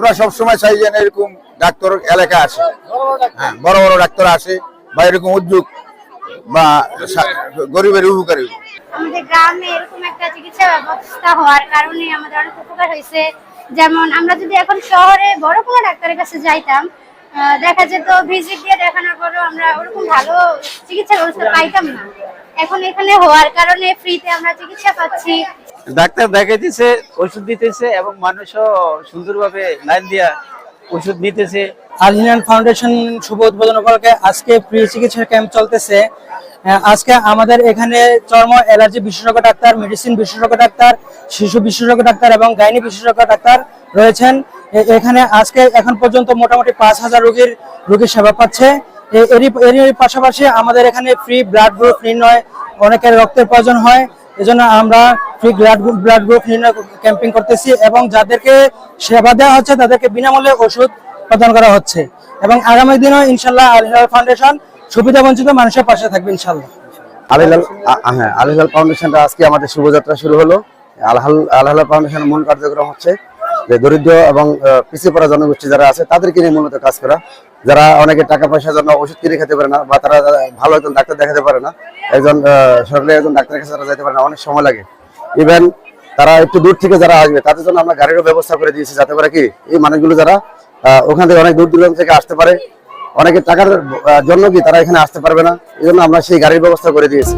আমরা সবসময় চাই যেন এরকম ডাক্তার এলাকা আসে, হ্যাঁ বড় বড় ডাক্তার আসে বা এরকম উদ্যোগ বা গরিবের উপকারী। আমাদের গ্রামে এরকম একটা চিকিৎসা ব্যবস্থা হওয়ার কারণে আমাদের অনেক উপকার হয়েছে। যেমন আমরা যদি এখন শহরে বড় কোনো ডাক্তারের কাছে যাইতাম, দেখা যেত ভিজিট দিয়ে দেখানোর পরেও আমরা ওরকম ভালো চিকিৎসা ব্যবস্থা পাইতাম না। এখন এখানে হওয়ার কারণে ফ্রিতে আমরা চিকিৎসা পাচ্ছি। ডাক্তার দেখাইতেছে, ওষুধ দিতেছে এবং মানুষও সুন্দরভাবে লাইন দিয়া ওষুধ নিতেছে। আল হিলাল ফাউন্ডেশন শুভ উদ্বোধন উপলক্ষে আজকে ফ্রি চিকিৎসা ক্যাম্প চলতেছে। আজকে আমাদের এখানে চর্ম অ্যালার্জি বিশেষজ্ঞ ডাক্তার, মেডিসিন বিশেষজ্ঞ ডাক্তার, শিশু বিশেষজ্ঞ ডাক্তার এবং গাইনি বিশেষজ্ঞ ডাক্তার রয়েছেন। এখানে আজকে এখন পর্যন্ত মোটামুটি 5000 রোগীর সেবা পাচ্ছে। এরই পাশাপাশি আমাদের এখানে ফ্রি ব্লাড গ্রুপ নির্ণয়, অনেকের রক্তের প্রয়োজন হয়, এজন্য আমরা ফ্রি ব্লাড গ্রুপ নির্ণয় ক্যাম্পিং করতেছি এবং যাদেরকে সেবা দেওয়া হচ্ছে তাদেরকে বিনামূল্যে ওষুধ প্রদান করা হচ্ছে। এবং আগামী দিনেও ইনশাল্লাহ আল হিলাল ফাউন্ডেশন সুবিধা বঞ্চিত মানুষের পাশে থাকবে ইনশাল্লাহ। আল হিলাল ফাউন্ডেশনটা আজকে আমাদের শুভযাত্রা শুরু হলো। আল হিলাল ফাউন্ডেশনের মূল কার্যক্রম হচ্ছে যে দরিদ্র এবং পিছিয়ে পড়া জনগোষ্ঠী যারা আছে তাদেরকে নিয়ে মূলত কাজ করা। যারা অনেকে টাকা পয়সার জন্য ওষুধ কিনে খেতে পারে না বা তারা ভালো একজন ডাক্তার দেখাতে পারে না, সরকারি একজন ডাক্তারের কাছে তারা যেতে পারে না, অনেক সময় লাগে। ইভেন তারা একটু দূর থেকে যারা আসবে তাদের জন্য আমরা গাড়িরও ব্যবস্থা করে দিয়েছি, যাতে করে কি এই মানুষগুলো যারা ওখান থেকে অনেক দূর দূরান্ত থেকে আসতে পারে, অনেকে টাকার জন্য কি তারা এখানে আসতে পারবে না, এই জন্য আমরা সেই গাড়ির ব্যবস্থা করে দিয়েছি।